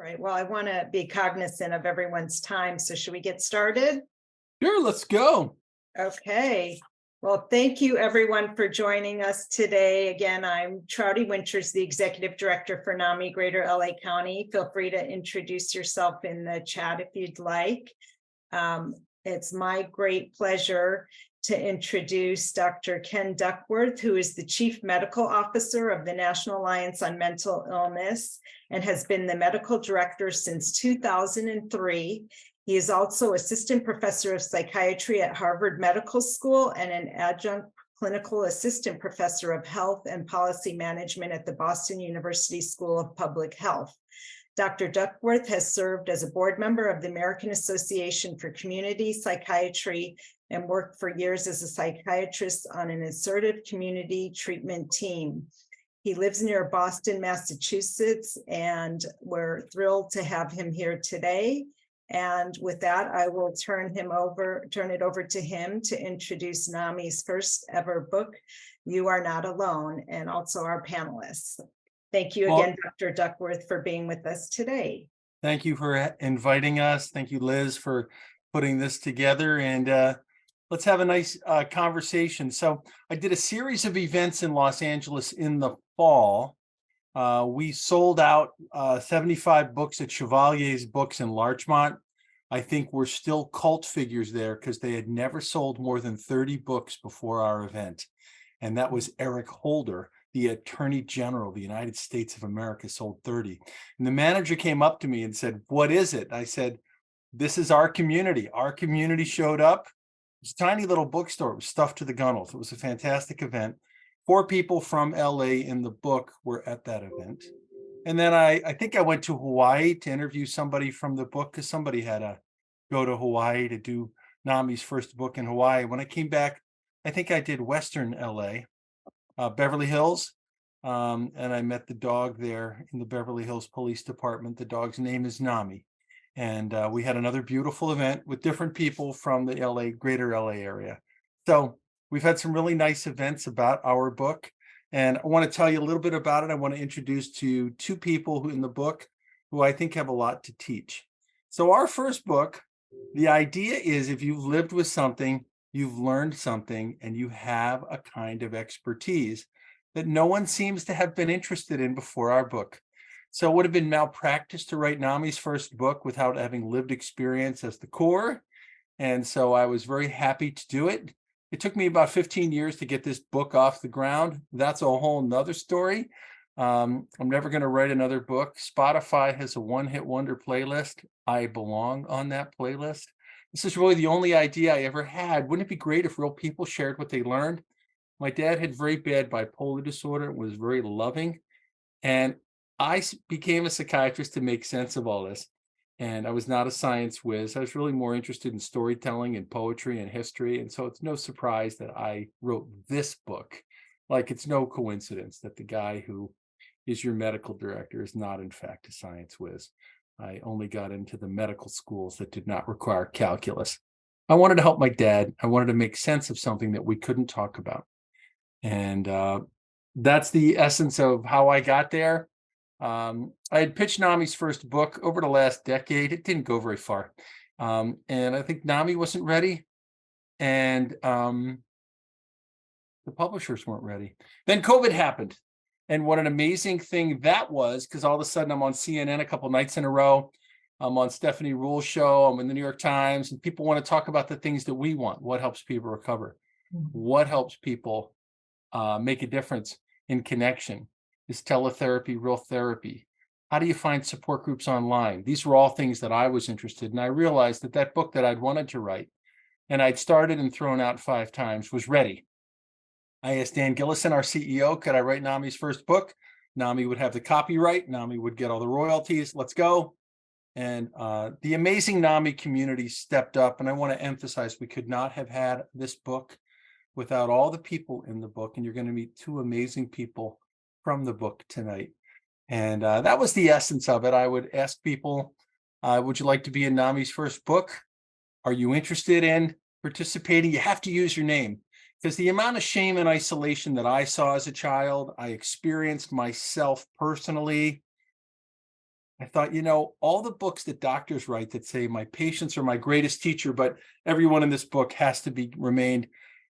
right, well, I want to be cognizant of everyone's time, so should we get started? Sure, let's go. Okay, well, thank you everyone for joining us today. Again, I'm Traute Winters, the Executive Director for NAMI Greater LA County. Feel free to introduce yourself in the chat if you'd like. It's my great pleasure to introduce Dr. Ken Duckworth, who is the Chief Medical Officer of the National Alliance on Mental Illness and has been the medical director since 2003. He is also assistant professor of psychiatry at Harvard Medical School and an adjunct clinical assistant professor of health and policy management at the Boston University School of Public Health. Dr. Duckworth has served as a board member of the American Association for Community Psychiatry and worked for years as a psychiatrist on an assertive community treatment team. He lives near Boston, Massachusetts, and we're thrilled to have him here today. And with that, I will turn it over to him to introduce NAMI's first ever book, You Are Not Alone, and also our panelists. Thank you again, Dr. Duckworth, for being with us today. Thank you for inviting us. Thank you, Liz, for putting this together. And let's have a nice conversation. So I did a series of events in Los Angeles in the fall. We sold out 75 books at Chevalier's Books in Larchmont. I think we're still cult figures there because they had never sold more than 30 books before our event. And that was Eric Holder, the Attorney General of the United States of America, sold 30. And the manager came up to me and said, "What is it?" I said, "This is our community." Our community showed up. It's a tiny little bookstore. It was stuffed to the gunnels. It was a fantastic event. 4 people from LA in the book were at that event. And then I think I went to Hawaii to interview somebody from the book because somebody had to go to Hawaii to do NAMI's first book in Hawaii. When I came back, I think I did Western LA. Beverly Hills, and I met the dog there in the Beverly Hills Police Department. The dog's name is NAMI, and we had another beautiful event with different people from the greater LA area. So we've had some really nice events about our book, and I want to tell you a little bit about it. I want to introduce to you 2 people who in the book who I think have a lot to teach. So our first book, the idea is if you've lived with something, you've learned something, and you have a kind of expertise that no one seems to have been interested in before our book. So it would have been malpractice to write NAMI's first book without having lived experience as the core. And so I was very happy to do it. It took me about 15 years to get this book off the ground. That's a whole nother story. I'm never going to write another book. Spotify has a one-hit wonder playlist. I belong on that playlist. This is really the only idea I ever had. Wouldn't it be great if real people shared what they learned? My dad had very bad bipolar disorder and was very loving. And I became a psychiatrist to make sense of all this. And I was not a science whiz. I was really more interested in storytelling and poetry and history. And so it's no surprise that I wrote this book. Like it's no coincidence that the guy who is your medical director is not, in fact, a science whiz. I only got into the medical schools that did not require calculus. I wanted to help my dad. I wanted to make sense of something that we couldn't talk about. And that's the essence of how I got there. I had pitched NAMI's first book over the last decade. It didn't go very far. And I think NAMI wasn't ready. And the publishers weren't ready. Then COVID happened. And what an amazing thing that was, because all of a sudden I'm on CNN a couple nights in a row. I'm on Stephanie Ruhl's show. I'm in the New York Times, and people want to talk about the things that we want. What helps people recover? What helps people make a difference in connection? Is teletherapy real therapy? How do you find support groups online? These were all things that I was interested in. I realized that that book that I'd wanted to write, and I'd started and thrown out 5 times, was ready. I asked Dan Gillison, our CEO, could I write NAMI's first book? NAMI would have the copyright. NAMI would get all the royalties. Let's go. And the amazing NAMI community stepped up. And I want to emphasize, we could not have had this book without all the people in the book. And you're going to meet 2 amazing people from the book tonight. And that was the essence of it. I would ask people, would you like to be in NAMI's first book? Are you interested in participating? You have to use your name. Because the amount of shame and isolation that I saw as a child, I experienced myself personally. I thought, all the books that doctors write that say my patients are my greatest teacher, but everyone in this book has to be remained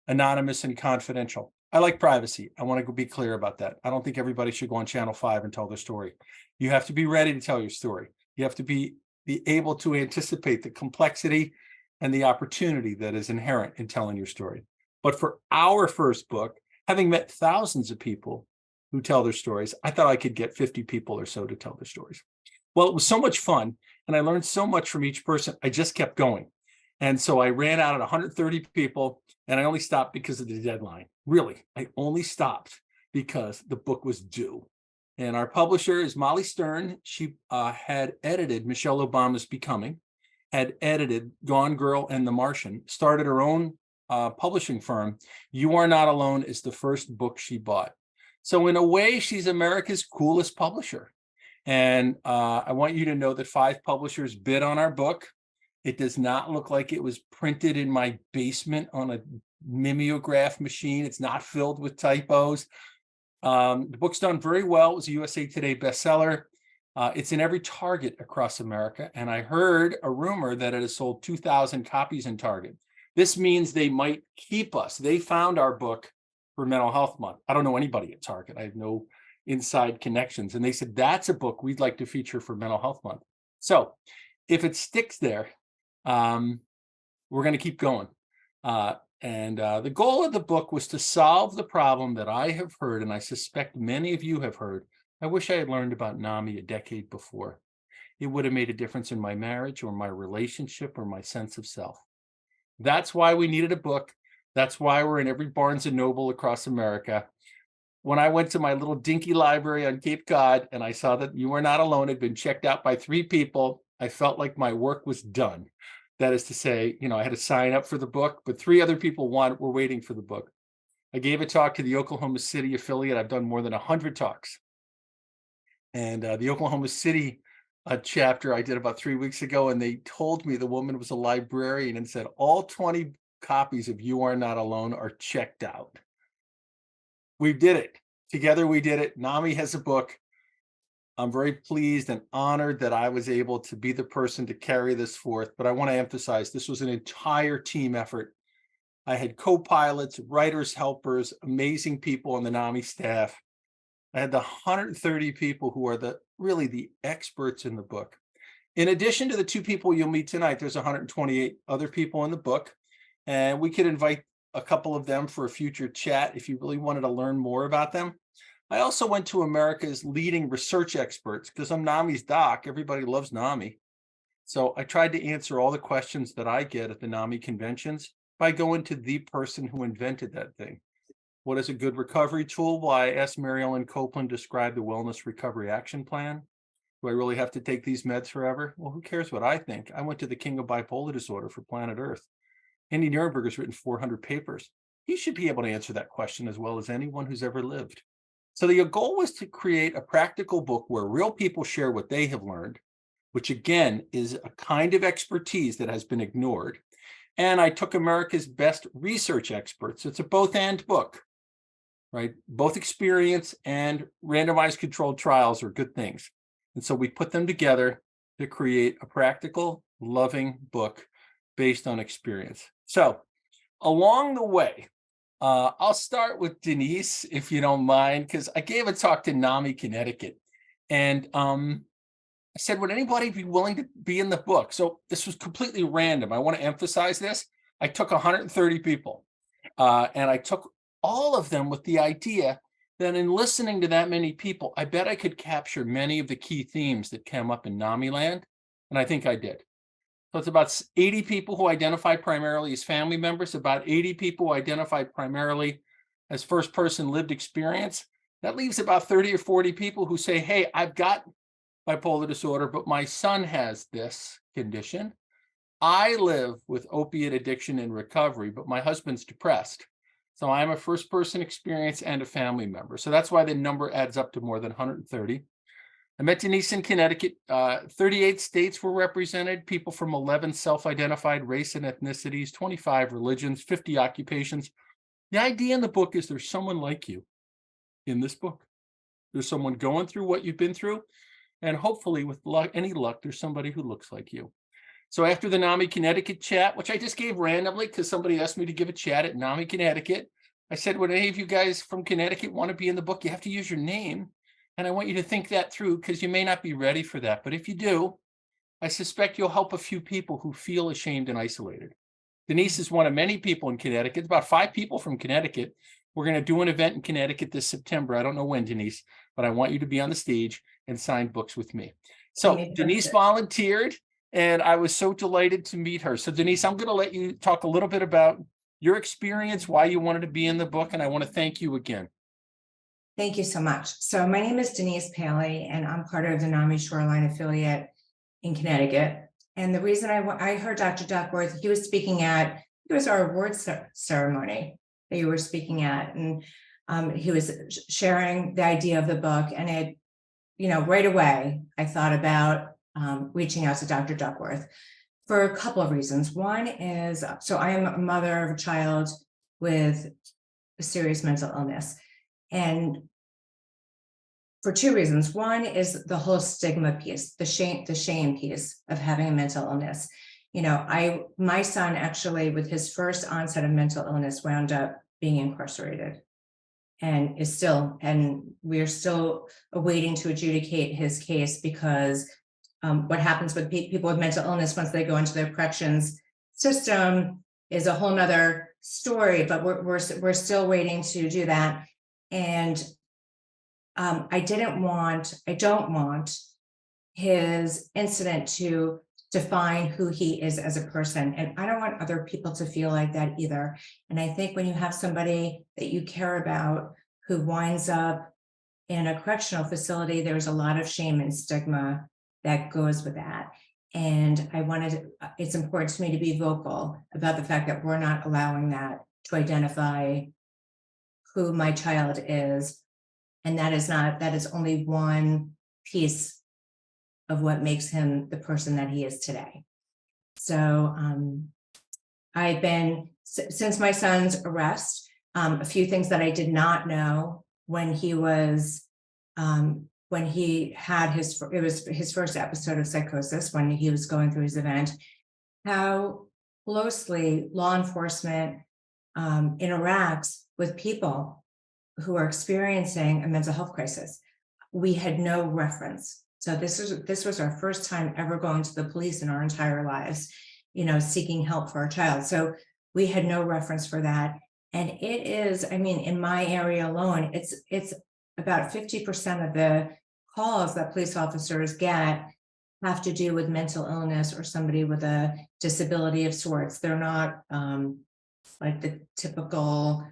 anonymous and confidential. I like privacy. I want to be clear about that. I don't think everybody should go on Channel 5 and tell their story. You have to be ready to tell your story. You have to be able to anticipate the complexity and the opportunity that is inherent in telling your story. But for our first book, having met thousands of people who tell their stories, I thought I could get 50 people or so to tell their stories. Well, it was so much fun, and I learned so much from each person. I just kept going. And so I ran out at 130 people, and I only stopped because of the deadline. Really, I only stopped because the book was due. And our publisher is Molly Stern. She had edited Michelle Obama's Becoming, had edited Gone Girl and The Martian, started her own publishing firm. You Are Not Alone is the first book she bought. So in a way, she's America's coolest publisher. And I want you to know that 5 publishers bid on our book. It does not look like it was printed in my basement on a mimeograph machine. It's not filled with typos. The book's done very well. It was a USA Today bestseller. It's in every Target across America. And I heard a rumor that it has sold 2,000 copies in Target. This means they might keep us. They found our book for Mental Health Month. I don't know anybody at Target. I have no inside connections. And they said, that's a book we'd like to feature for Mental Health Month. So if it sticks there, we're going to keep going. The goal of the book was to solve the problem that I have heard, and I suspect many of you have heard. I wish I had learned about NAMI a decade before. It would have made a difference in my marriage or my relationship or my sense of self. That's why we needed a book. That's why we're in every Barnes and Noble across America. When I went to my little dinky library on Cape Cod and I saw that You Are Not Alone had been checked out by 3 people, I felt like my work was done. That is to say, I had to sign up for the book, but 3 other people were waiting for the book. I gave a talk to the Oklahoma City affiliate. I've done more than 100 talks. And the Oklahoma City chapter I did about 3 weeks ago, and they told me the woman was a librarian and said, all 20 copies of You Are Not Alone are checked out. We did it. Together we did it. NAMI has a book. I'm very pleased and honored that I was able to be the person to carry this forth. But I want to emphasize this was an entire team effort. I had co-pilots, writers, helpers, amazing people on the NAMI staff. I had the 130 people who are really the experts in the book. In addition to the 2 people you'll meet tonight, there's 128 other people in the book. And we could invite a couple of them for a future chat if you really wanted to learn more about them. I also went to America's leading research experts because I'm NAMI's doc. Everybody loves NAMI. So I tried to answer all the questions that I get at the NAMI conventions by going to the person who invented that thing. What is a good recovery tool? Well, I asked Mary Ellen Copeland to describe the Wellness Recovery Action Plan. Do I really have to take these meds forever? Well, who cares what I think? I went to the king of bipolar disorder for Planet Earth. Andy Nirenberger's written 400 papers. He should be able to answer that question as well as anyone who's ever lived. So the goal was to create a practical book where real people share what they have learned, which again is a kind of expertise that has been ignored. And I took America's best research experts. It's a both and book, right? Both experience and randomized controlled trials are good things. And so we put them together to create a practical, loving book based on experience. So along the way, I'll start with Denise, if you don't mind, because I gave a talk to NAMI, Connecticut. And I said, would anybody be willing to be in the book? So this was completely random. I want to emphasize this. I took 130 people and I took all of them with the idea that in listening to that many people, I bet I could capture many of the key themes that came up in NAMI land. And I think I did. So it's about 80 people who identify primarily as family members, about 80 people who identify primarily as first person lived experience. That leaves about 30 or 40 people who say, hey, I've got bipolar disorder, but my son has this condition. I live with opiate addiction and recovery, but my husband's depressed. So I'm a first person experience and a family member. So that's why the number adds up to more than 130. I met Denise in Connecticut. 38 states were represented, people from 11 self-identified race and ethnicities, 25 religions, 50 occupations. The idea in the book is there's someone like you in this book. There's someone going through what you've been through. And hopefully with luck, any luck, there's somebody who looks like you. So after the NAMI Connecticut chat, which I just gave randomly because somebody asked me to give a chat at NAMI Connecticut, I said, would any of you guys from Connecticut want to be in the book? You have to use your name. And I want you to think that through because you may not be ready for that. But if you do, I suspect you'll help a few people who feel ashamed and isolated. Denise is one of many people in Connecticut, about 5 people from Connecticut. We're going to do an event in Connecticut this September. I don't know when, Denise, but I want you to be on the stage and sign books with me. So Denise volunteered, and I was so delighted to meet her. So Denise, I'm going to let you talk a little bit about your experience, why you wanted to be in the book, and I want to thank you again. Thank you so much. So my name is Denise Paley, and I'm part of the NAMI Shoreline affiliate in Connecticut. And the reason I heard Dr. Duckworth, he was speaking at, it was our awards ceremony that you were speaking at, and he was sharing the idea of the book, and it, right away, I thought about reaching out to Dr. Duckworth for a couple of reasons. One is, so I am a mother of a child with a serious mental illness, and for 2 reasons. One is the whole stigma piece, the shame piece of having a mental illness. My son actually, with his first onset of mental illness, wound up being incarcerated and we're still awaiting to adjudicate his case because what happens with people with mental illness once they go into the corrections system is a whole nother story, but we're still waiting to do that. And I don't want his incident to define who he is as a person. And I don't want other people to feel like that either. And I think when you have somebody that you care about who winds up in a correctional facility, there's a lot of shame and stigma that goes with that. And it's important to me to be vocal about the fact that we're not allowing that to identify who my child is. And that is only one piece of what makes him the person that he is today. So I've been, since my son's arrest, a few things that I did not know when he was, when he had it was his first episode of psychosis, when he was going through his event, how closely law enforcement interacts with people who are experiencing a mental health crisis. We had no reference. So this was our first time ever going to the police in our entire lives, seeking help for our child. So we had no reference for that. And it is, in my area alone, it's about 50% of the calls that police officers get have to do with mental illness or somebody with a disability of sorts. They're not like the typical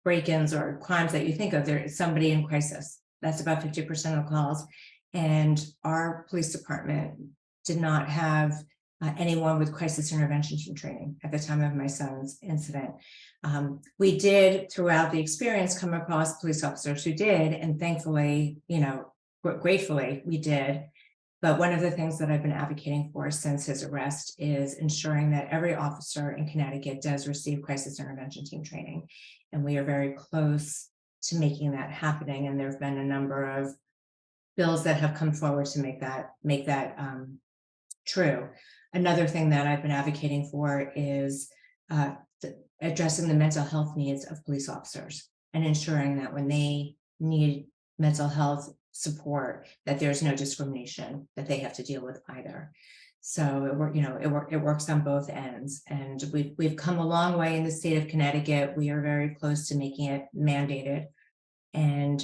break-ins or crimes that you think of. There is somebody in crisis. That's about 50% of calls. And our police department did not have anyone with crisis intervention team training at the time of my son's incident. We did, throughout the experience, come across police officers who did, and thankfully, gratefully, we did. But one of the things that I've been advocating for since his arrest is ensuring that every officer in Connecticut does receive crisis intervention team training. And we are very close to making that happening. And there have been a number of bills that have come forward to make that true. Another thing that I've been advocating for is addressing the mental health needs of police officers and ensuring that when they need mental health support, that there's no discrimination that they have to deal with either. So it works on both ends, and we've come a long way in the state of Connecticut. We are very close to making it mandated. And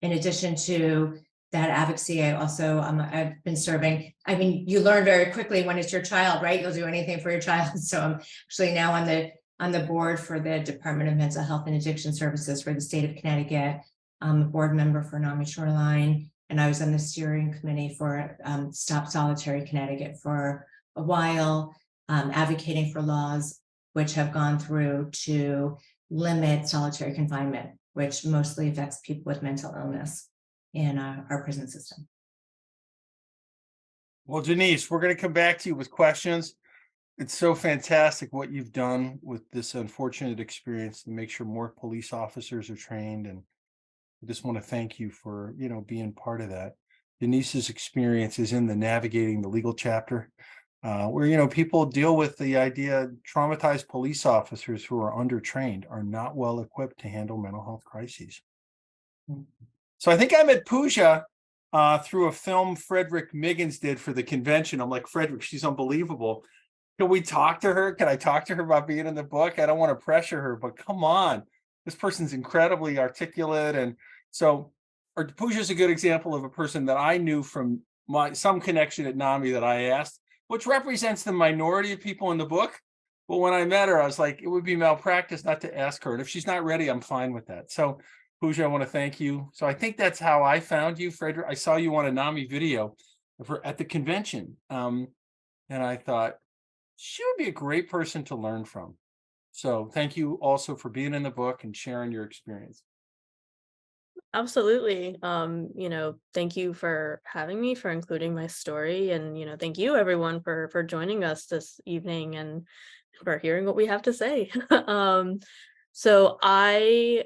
in addition to that advocacy, I've been serving. You learn very quickly when it's your child, right? You'll do anything for your child. So I'm actually now on the board for the Department of Mental Health and Addiction Services for the state of Connecticut. I'm a board member for NAMI Shoreline, and I was on the steering committee for Stop Solitary Connecticut for a while, advocating for laws which have gone through to limit solitary confinement, which mostly affects people with mental illness in our prison system. Well, Denise, we're going to come back to you with questions. It's so fantastic what you've done with this unfortunate experience to make sure more police officers are trained. And I just want to thank you for, being part of that. Denise's experience is in the navigating the legal chapter, where, people deal with the idea traumatized police officers who are undertrained are not well equipped to handle mental health crises. So I think I met Pooja through a film Frederick Miggins did for the convention. I'm like, Frederick, she's unbelievable. Can we talk to her? Can I talk to her about being in the book? I don't want to pressure her, but come on. This person's incredibly articulate. And so Pooja's a good example of a person that I knew from some connection at NAMI that I asked, which represents the minority of people in the book. But when I met her, I was like, it would be malpractice not to ask her. And if she's not ready, I'm fine with that. So Pooja, I want to thank you. So I think that's how I found you, Frederick. I saw you on a NAMI video at the convention. And I thought, she would be a great person to learn from. So thank you also for being in the book and sharing your experience. Absolutely. Thank you for having me, for including my story, and thank you everyone for joining us this evening and for hearing what we have to say. So I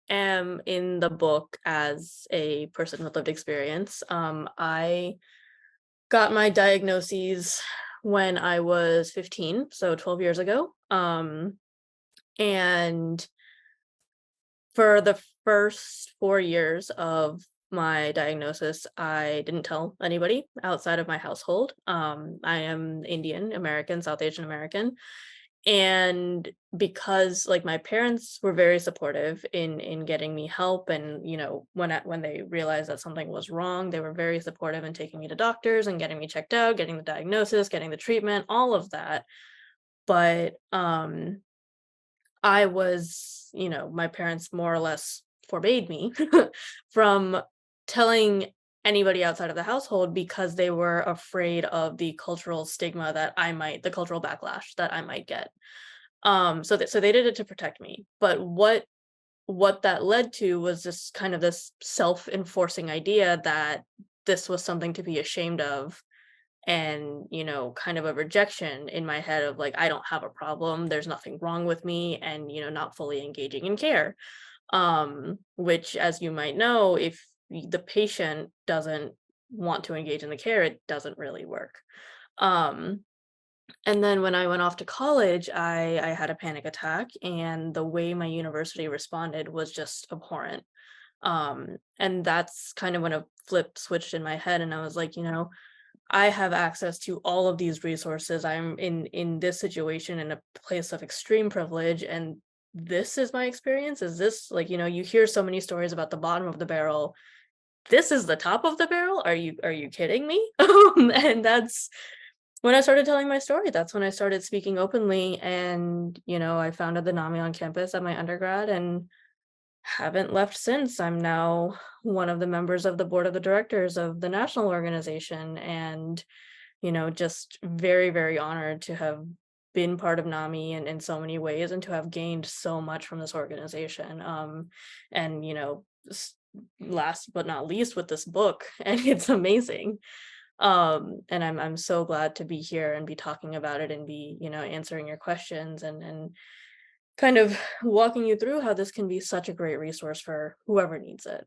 am in the book as a person with lived experience. I got my diagnoses when I was 15, so 12 years ago. And for the first 4 years of my diagnosis, I didn't tell anybody outside of my household. I am Indian American, South Asian American. And because my parents were very supportive in getting me help, and when they realized that something was wrong, they were very supportive in taking me to doctors and getting me checked out, getting the diagnosis, getting the treatment, all of that. But I was, my parents more or less forbade me from telling anybody outside of the household because they were afraid of the cultural stigma the cultural backlash that I might get. So they did it to protect me. But what that led to was this kind of this self-enforcing idea that this was something to be ashamed of, and kind of a rejection in my head of I don't have a problem, there's nothing wrong with me, and not fully engaging in care, which, as you might know, if the patient doesn't want to engage in the care, it doesn't really work. And then when I went off to college, I had a panic attack, and the way my university responded was just abhorrent. And that's kind of when a flip switched in my head, and I was like, I have access to all of these resources. I'm in this situation in a place of extreme privilege, and this is my experience. Is this you hear so many stories about the bottom of the barrel. This is the top of the barrel. Are you kidding me? And that's when I started telling my story. That's when I started speaking openly, and I founded the NAMI on campus at my undergrad and haven't left since. I'm now one of the members of the board of the directors of the national organization, and just very, very honored to have been part of NAMI in so many ways, and to have gained so much from this organization. And last but not least, with this book, and it's amazing. And I'm so glad to be here and be talking about it, and be answering your questions, and kind of walking you through how this can be such a great resource for whoever needs it.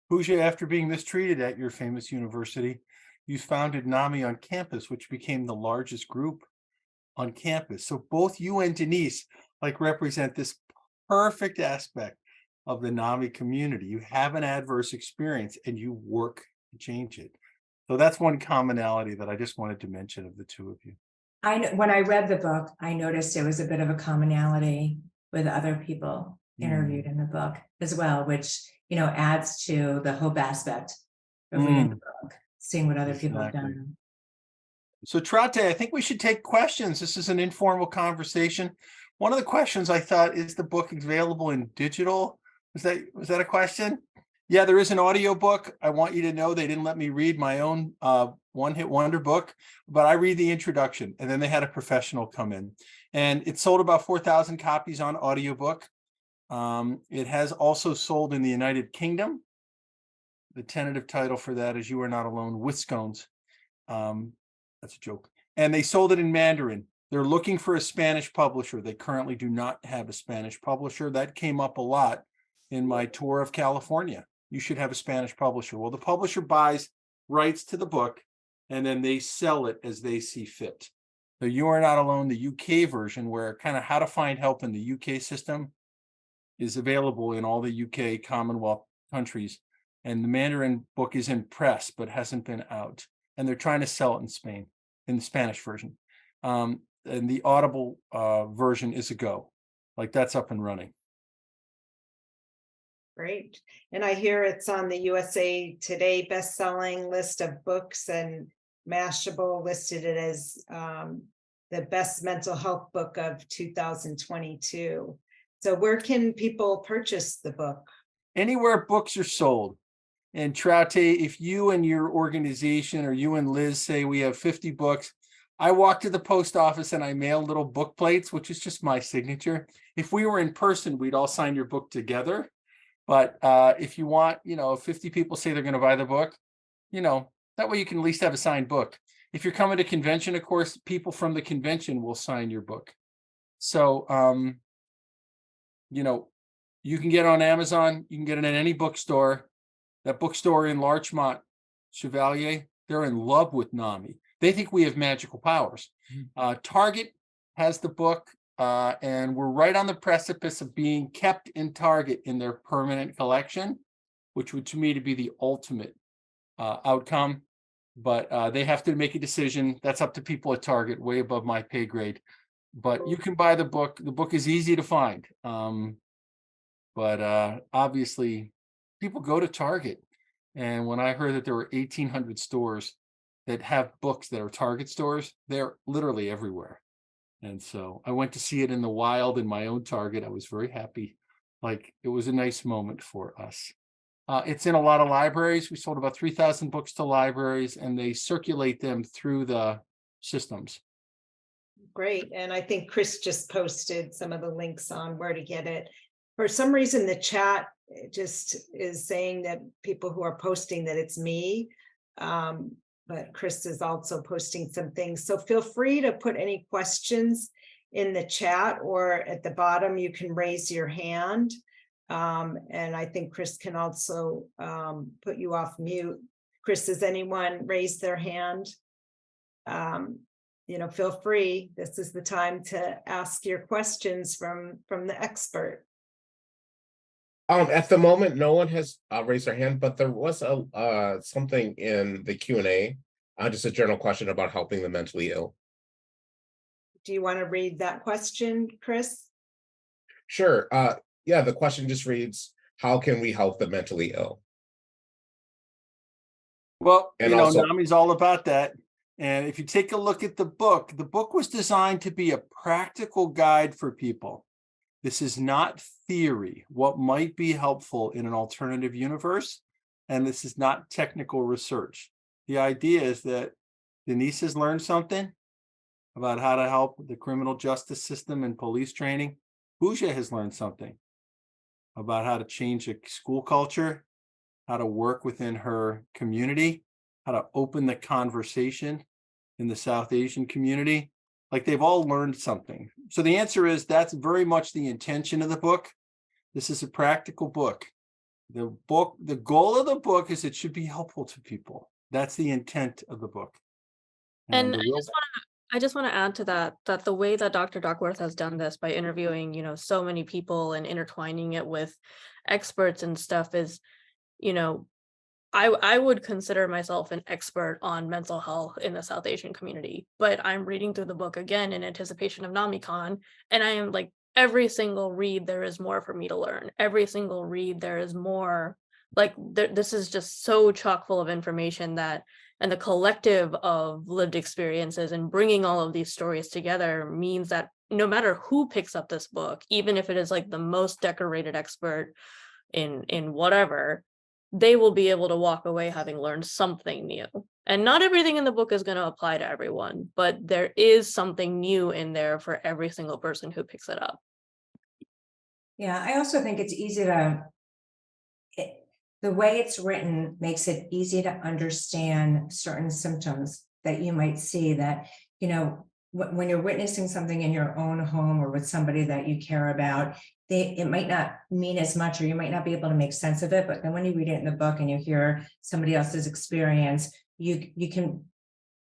Pooja, after being mistreated at your famous university, you founded NAMI on campus, which became the largest group on campus. So both you and Denise represent this perfect aspect of the NAMI community. You have an adverse experience and you work to change it. So that's one commonality that I just wanted to mention of the two of you. When I read the book, I noticed it was a bit of a commonality with other people interviewed in the book as well, which adds to the hope aspect of reading the book, seeing what other people have done. So Traute, I think we should take questions. This is an informal conversation. One of the questions I thought, is the book available in digital? Was that a question? Yeah, there is an audio book. I want you to know they didn't let me read my own one-hit wonder book, but I read the introduction, and then they had a professional come in, and it sold about 4,000 copies on audiobook. It has also sold in the United Kingdom. The tentative title for that is You Are Not Alone with Scones. That's a joke. And they sold it in Mandarin. They're looking for a Spanish publisher. They currently do not have a Spanish publisher. That came up a lot in my tour of California. You should have a Spanish publisher. Well, the publisher buys rights to the book, and then they sell it as they see fit. So You Are Not Alone, the UK version, where kind of how to find help in the UK system, is available in all the UK Commonwealth countries. And the Mandarin book is in press, but hasn't been out. And they're trying to sell it in Spain, in the Spanish version. And the Audible version is a go. Like, that's up and running. Great. And I hear it's on the USA Today best-selling list of books, and Mashable listed it as the best mental health book of 2022. So where can people purchase the book? Anywhere books are sold. And Traute, if you and your organization, or you and Liz, say we have 50 books, I walk to the post office and I mail little book plates, which is just my signature. If we were in person, we'd all sign your book together. But if you want, 50 people say they're going to buy the book, that way you can at least have a signed book. If you're coming to convention, of course, people from the convention will sign your book. So, you can get it on Amazon. You can get it in any bookstore. That bookstore in Larchmont, Chevalier, they're in love with NAMI. They think we have magical powers. Target has the book, and we're right on the precipice of being kept in Target in their permanent collection, which would, to me, to be the ultimate outcome. But they have to make a decision. That's up to people at Target, way above my pay grade. But you can buy the book. The book is easy to find. But obviously, people go to Target. And when I heard that there were 1,800 stores that have books that are Target stores, they're literally everywhere. And so I went to see it in the wild in my own Target. I was very happy. Like, it was a nice moment for us. It's in a lot of libraries. We sold about 3,000 books to libraries, and they circulate them through the systems. Great. And I think Chris just posted some of the links on where to get it. For some reason, the chat just is saying that people who are posting that it's me. But Chris is also posting some things. So feel free to put any questions in the chat, or at the bottom, you can raise your hand. And I think Chris can also put you off mute. Chris, has anyone raised their hand? Feel free. This is the time to ask your questions from the expert. At the moment, no one has raised their hand, but there was something in the Q&A, just a general question about helping the mentally ill. Do you want to read that question, Chris? Sure. Yeah, the question just reads, how can we help the mentally ill? Well, And also, NAMI's all about that. And if you take a look at the book was designed to be a practical guide for people. This is not theory, what might be helpful in an alternative universe, and this is not technical research. The idea is that Denise has learned something about how to help the criminal justice system and police training. Pooja has learned something about how to change a school culture, how to work within her community, how to open the conversation in the South Asian community. Like, they've all learned something. So the answer is, that's very much the intention of the book. This is a practical book. The goal of the book is it should be helpful to people. That's the intent of the book. And I just want to add to that the way that Dr. Duckworth has done this by interviewing, so many people and intertwining it with experts and stuff is, I would consider myself an expert on mental health in the South Asian community, but I'm reading through the book again in anticipation of NAMICon, and I am like, every single read, there is more for me to learn. Every single read, there is more. Like, this is just so chock full of information and the collective of lived experiences and bringing all of these stories together means that no matter who picks up this book, even if it is like the most decorated expert in whatever, they will be able to walk away having learned something new. And not everything in the book is going to apply to everyone, but there is something new in there for every single person who picks it up. Yeah, I also think it's easy to, the way it's written makes it easy to understand certain symptoms that you might see that, when you're witnessing something in your own home or with somebody that you care about, it might not mean as much, or you might not be able to make sense of it. But then when you read it in the book and you hear somebody else's experience, you can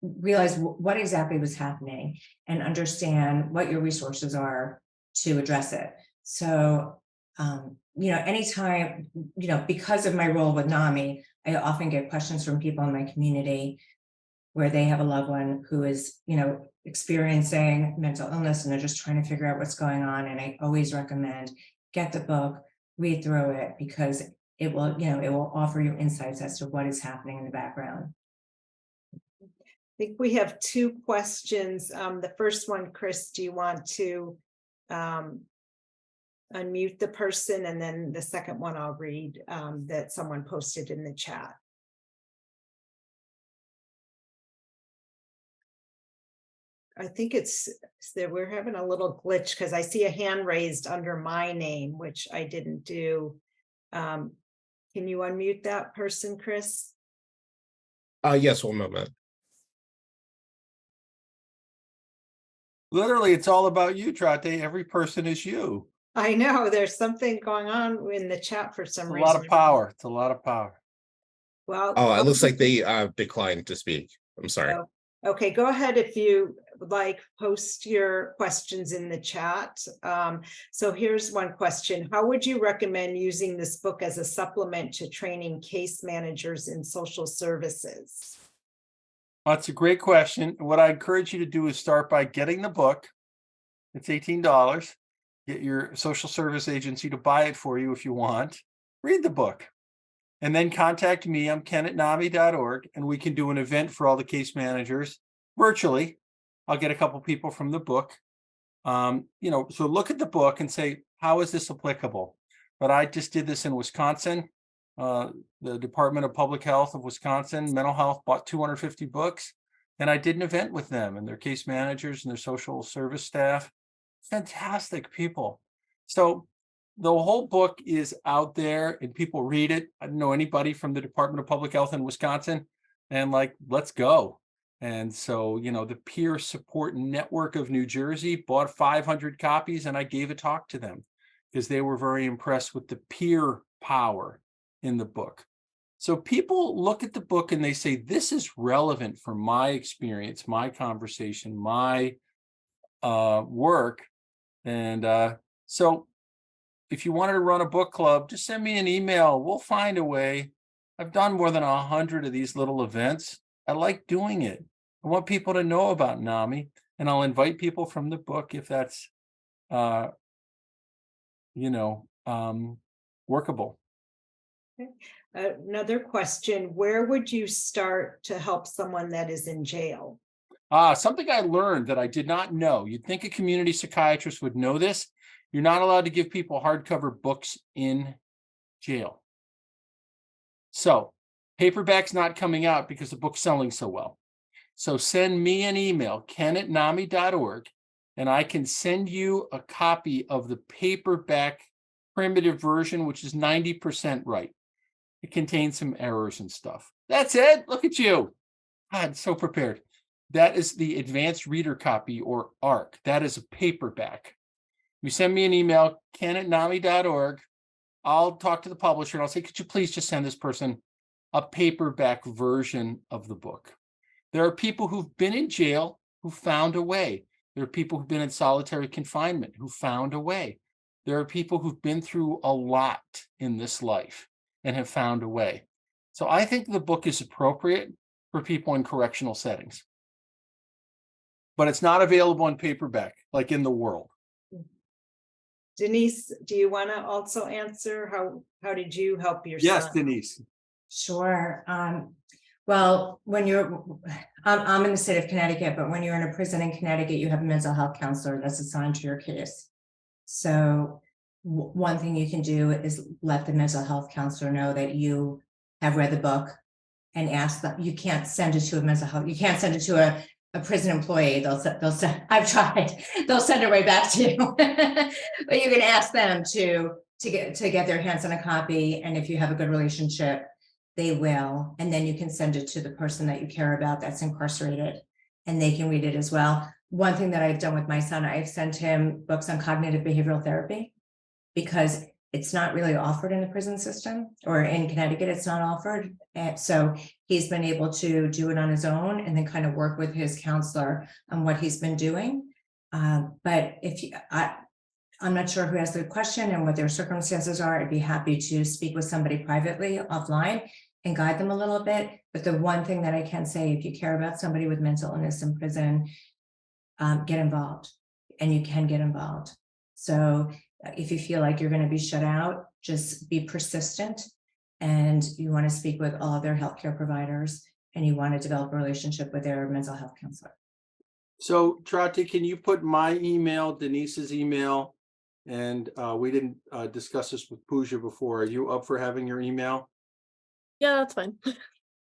realize what exactly was happening and understand what your resources are to address it. So, anytime, because of my role with NAMI, I often get questions from people in my community where they have a loved one who is, experiencing mental illness, and they're just trying to figure out what's going on. And I always recommend get the book, read through it, because it will offer you insights as to what is happening in the background. I think we have two questions. The first one, Chris, do you want to unmute the person? And then the second one I'll read that someone posted in the chat. I think it's that we're having a little glitch because I see a hand raised under my name, which I didn't do. Can you unmute that person, Chris? Yes, one moment. Literally, it's all about you, Traute. Every person is you. I know there's something going on in the chat for some It's a reason. lot of power. It's a lot of power. Well, Oh, it looks like they declined to speak. I'm sorry. oh, okay, go ahead if you would like, post your questions in the chat. So here's one question. How would you recommend using this book as a supplement to training case managers in social services? That's a great question. What I encourage you to do is start by getting the book. It's $18. Get your social service agency to buy it for you if you want. Read the book. And then contact me. I'm ken@nami.org, and we can do an event for all the case managers virtually. I'll get a couple people from the book. So look at the book and say, how is this applicable? But I just did this in Wisconsin. The Department of Public Health of Wisconsin, mental health, bought 250 books, and I did an event with them and their case managers and their social service staff. Fantastic people. So the whole book is out there and people read it. I don't know anybody from the Department of Public Health in Wisconsin, and let's go. And so, the Peer Support Network of New Jersey bought 500 copies, and I gave a talk to them because they were very impressed with the peer power in the book. So people look at the book and they say, this is relevant for my experience, my conversation, my work. And so if you wanted to run a book club, just send me an email. We'll find a way. I've done more than 100 of these little events. I like doing it. I want people to know about NAMI, and I'll invite people from the book if that's, workable. Another question, where would you start to help someone that is in jail? Something I learned that I did not know. You'd think a community psychiatrist would know this. You're not allowed to give people hardcover books in jail. So paperback's not coming out because the book's selling so well. So send me an email, ken@nami.org, and I can send you a copy of the paperback primitive version, which is 90% right. It contains some errors and stuff. That's it. Look at you. I'm so prepared. That is the advanced reader copy, or ARC. That is a paperback. You send me an email, ken@nami.org. I'll talk to the publisher and I'll say, could you please just send this person a paperback version of the book? There are people who've been in jail who found a way. There are people who've been in solitary confinement who found a way. There are people who've been through a lot in this life and have found a way. So I think the book is appropriate for people in correctional settings. But it's not available in paperback, like in the world. Denise, do you want to also answer? How did you help your son? Yes, Denise. Sure. Well, when I'm in the state of Connecticut, but when you're in a prison in Connecticut, you have a mental health counselor that's assigned to your case. So one thing you can do is let the mental health counselor know that you have read the book and ask them. You can't send it to a mental health. You can't send it to a prison employee. They'll send. I've tried. They'll send it right back to you. But you can ask them to get their hands on a copy, and if you have a good relationship, they will. And then you can send it to the person that you care about that's incarcerated, and they can read it as well. one thing that I've done with my son, I've sent him books on cognitive behavioral therapy because it's not really offered in the prison system, or in Connecticut, it's not offered. And so he's been able to do it on his own and then kind of work with his counselor on what he's been doing. But if you, I'm not sure who has the question and what their circumstances are. I'd be happy to speak with somebody privately offline and guide them a little bit. But the one thing that I can say, if you care about somebody with mental illness in prison, get involved, and you can get involved. So if you feel like you're going to be shut out, just be persistent, and you want to speak with all of their healthcare providers, and you want to develop a relationship with their mental health counselor. So Traute, can you put my email, Denise's email, and we didn't discuss this with Pooja before. Are you up for having your email? Yeah, that's fine.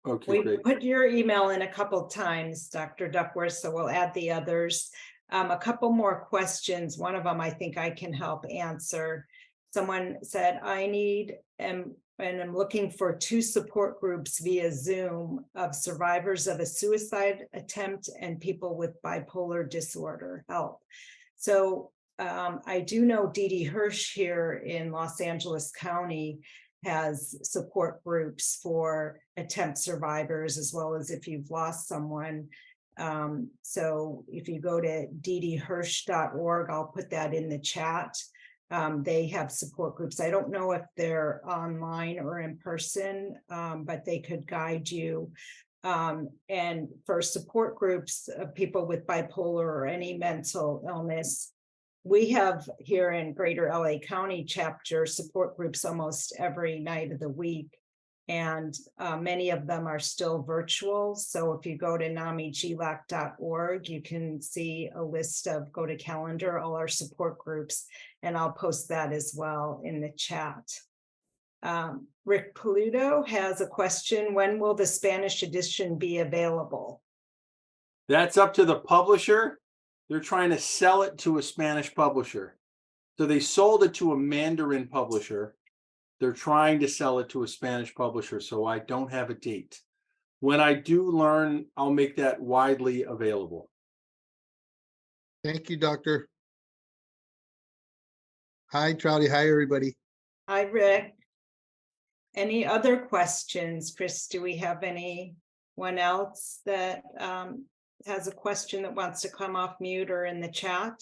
Okay, We great. put your email in a couple times, Dr. Duckworth, so we'll add the others. A couple more questions. One of them I think I can help answer. Someone said, I need and I'm looking for 2 support groups via Zoom of survivors of a suicide attempt and people with bipolar disorder help. So I do know Dee Dee Hirsch here in Los Angeles County has support groups for attempt survivors, as well as if you've lost someone. So if you go to ddhirsch.org, I'll put that in the chat. They have support groups. I don't know if they're online or in person, but they could guide you. And for support groups of people with bipolar or any mental illness, we have here in Greater LA County chapter support groups almost every night of the week. And many of them are still virtual. So if you go to NAMI-GLAC.org, you can see a list of, go to calendar, all our support groups, and I'll post that as well in the chat. Rick Paludo has a question. When will the Spanish edition be available? That's up to the publisher. They're trying to sell it to a Spanish publisher. So they sold it to a Mandarin publisher. They're trying to sell it to a Spanish publisher. So I don't have a date. When I do learn, I'll make that widely available. Thank you, Doctor. Hi, Traute. Hi, everybody. Hi, Rick. Any other questions? Chris, do we have anyone else that has a question that wants to come off mute or in the chat?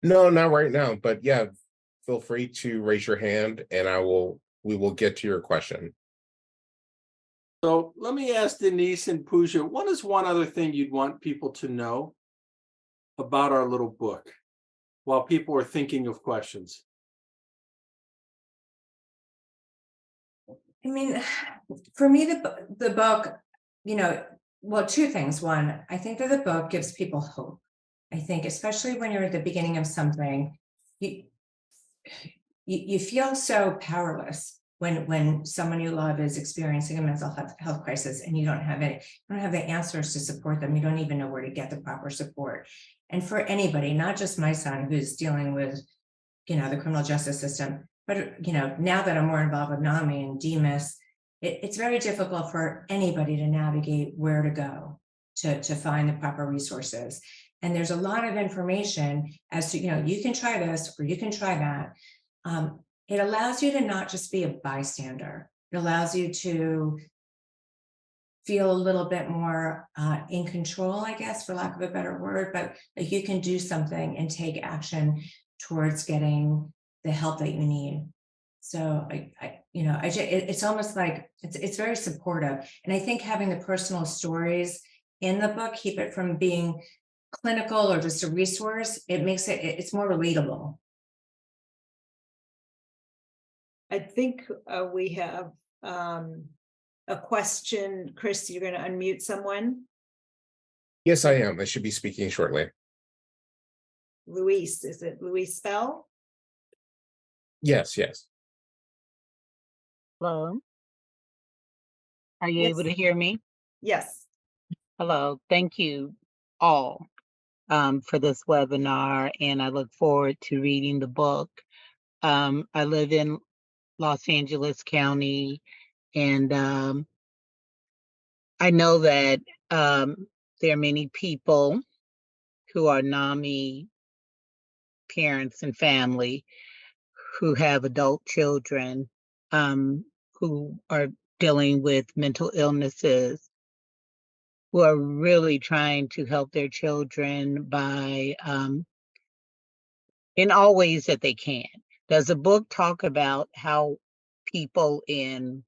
No, not right now, but yeah, feel free to raise your hand and we will get to your question. So let me ask Denise and Pooja, what is one other thing you'd want people to know about our little book while people are thinking of questions? I mean, for me, the book, you know, well, 2 things. One, I think that the book gives people hope. I think, especially when you're at the beginning of something, you feel so powerless when someone you love is experiencing a mental health crisis and you don't have the answers to support them. You don't even know where to get the proper support. And for anybody, not just my son who's dealing with, you know, the criminal justice system, but, you know, now that I'm more involved with NAMI and DMIS, it's very difficult for anybody to navigate where to go to find the proper resources. And there's a lot of information as to, you know, you can try this or you can try that. It allows you to not just be a bystander. It allows you to feel a little bit more in control, I guess, for lack of a better word, but like you can do something and take action towards getting the help that you need. So it's almost like it's very supportive. And I think having the personal stories in the book, keep it from being clinical or just a resource, it makes it's more relatable. I think we have a question. Chris, you're going to unmute someone. Yes, I am. I should be speaking shortly. Luis, is it Luis Bell? Yes. Hello. Are you Yes. able to hear me? Yes. Hello. Thank you all for this webinar, and I look forward to reading the book. I live in Los Angeles County, and I know that there are many people who are NAMI parents and family who have adult children who are dealing with mental illnesses, who are really trying to help their children by in all ways that they can. Does the book talk about how people in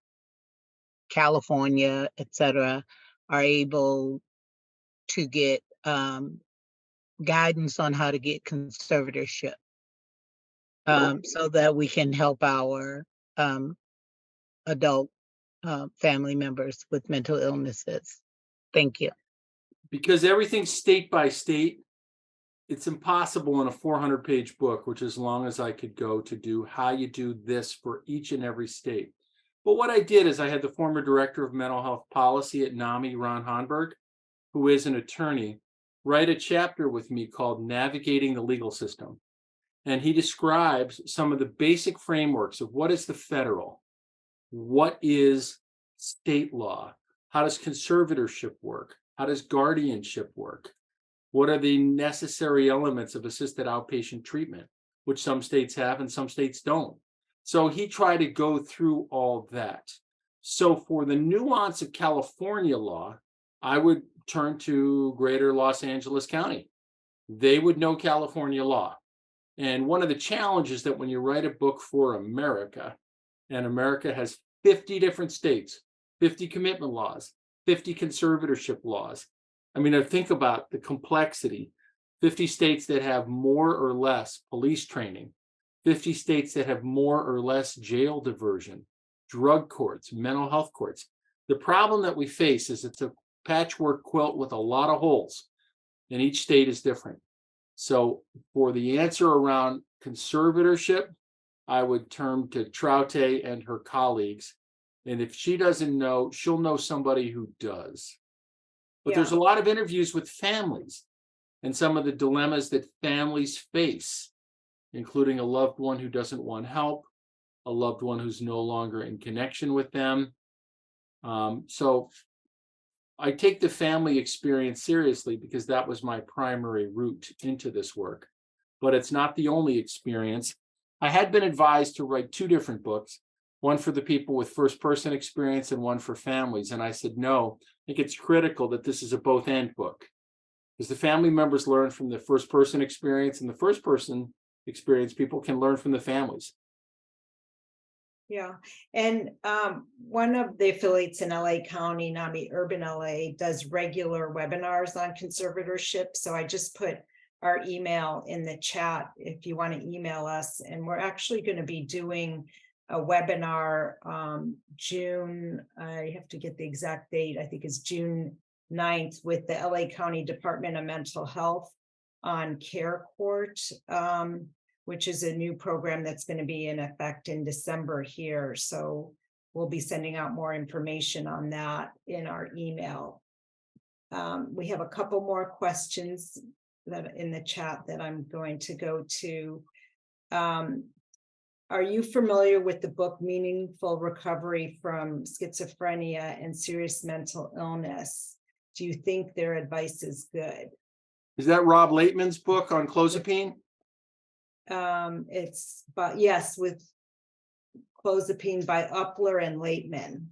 California, et cetera, are able to get guidance on how to get conservatorship so that we can help our adult family members with mental illnesses? Thank you. Because everything's state by state, it's impossible in a 400-page book, which as long as I could go, to do how you do this for each and every state. But what I did is I had the former director of mental health policy at NAMI, Ron Honberg, who is an attorney, write a chapter with me called Navigating the Legal System. And he describes some of the basic frameworks of what is the federal, what is state law, how does conservatorship work, how does guardianship work, what are the necessary elements of assisted outpatient treatment, which some states have and some states don't. So he tried to go through all that. So for the nuance of California law, I would turn to Greater Los Angeles County. They would know California law. And one of the challenges that when you write a book for America, and America has 50 different states, 50 commitment laws, 50 conservatorship laws. I mean, think about the complexity. 50 states that have more or less police training, 50 states that have more or less jail diversion, drug courts, mental health courts. The problem that we face is it's a patchwork quilt with a lot of holes, and each state is different. So for the answer around conservatorship, I would turn to Traute and her colleagues. And if she doesn't know, she'll know somebody who does. But there's a lot of interviews with families and some of the dilemmas that families face, including a loved one who doesn't want help, a loved one who's no longer in connection with them. So I take the family experience seriously because that was my primary route into this work. But it's not the only experience. I had been advised to write 2 different books, one for the people with first-person experience and one for families. And I said, no, I think it's critical that this is a both-and book, because the family members learn from the first-person experience, and the first-person experience people can learn from the families. Yeah, and one of the affiliates in LA County, NAMI Urban LA, does regular webinars on conservatorship. So I just put our email in the chat if you want to email us. And we're actually going to be doing a webinar June, I have to get the exact date, I think it's June 9th, with the LA County Department of Mental Health on Care Court, which is a new program that's going to be in effect in December here. So we'll be sending out more information on that in our email. We have a couple more questions that in the chat that I'm going to go to. Are you familiar with the book Meaningful Recovery from Schizophrenia and Serious Mental Illness? Do you think their advice is good? Is that Rob Laitman's book on clozapine? It's, but yes, with clozapine by Upler and Laitman.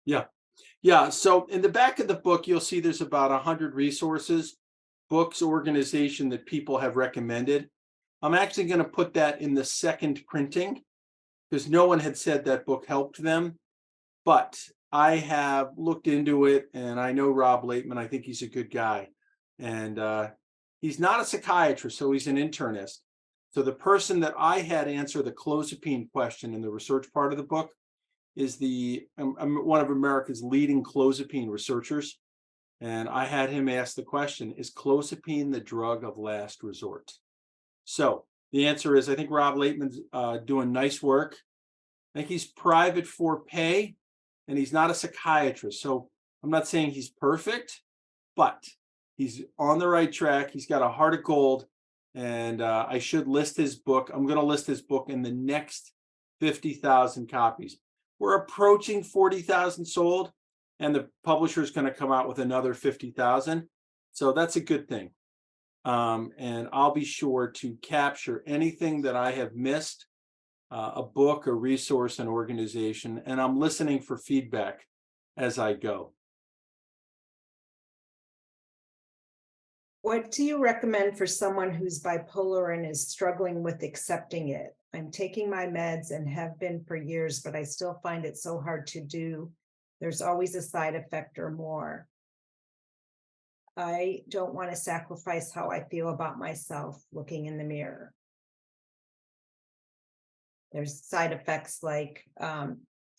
Yeah. So in the back of the book, you'll see there's about 100 resources, books, organization that people have recommended. I'm actually going to put that in the second printing because no one had said that book helped them. But I have looked into it, and I know Rob Laitman. I think he's a good guy. And he's not a psychiatrist, so he's an internist. So the person that I had answer the clozapine question in the research part of the book is one of America's leading clozapine researchers. And I had him ask the question, is clozapine the drug of last resort? So the answer is, I think Rob Laitman's doing nice work. I think he's private for pay, and he's not a psychiatrist. So I'm not saying he's perfect, but he's on the right track. He's got a heart of gold, and I should list his book. I'm going to list his book in the next 50,000 copies. We're approaching 40,000 sold, and the publisher is going to come out with another 50,000. So that's a good thing. And I'll be sure to capture anything that I have missed, a book, a resource, an organization, and I'm listening for feedback as I go. What do you recommend for someone who's bipolar and is struggling with accepting it? I'm taking my meds and have been for years, but I still find it so hard to do. There's always a side effect or more. I don't want to sacrifice how I feel about myself looking in the mirror. There's side effects like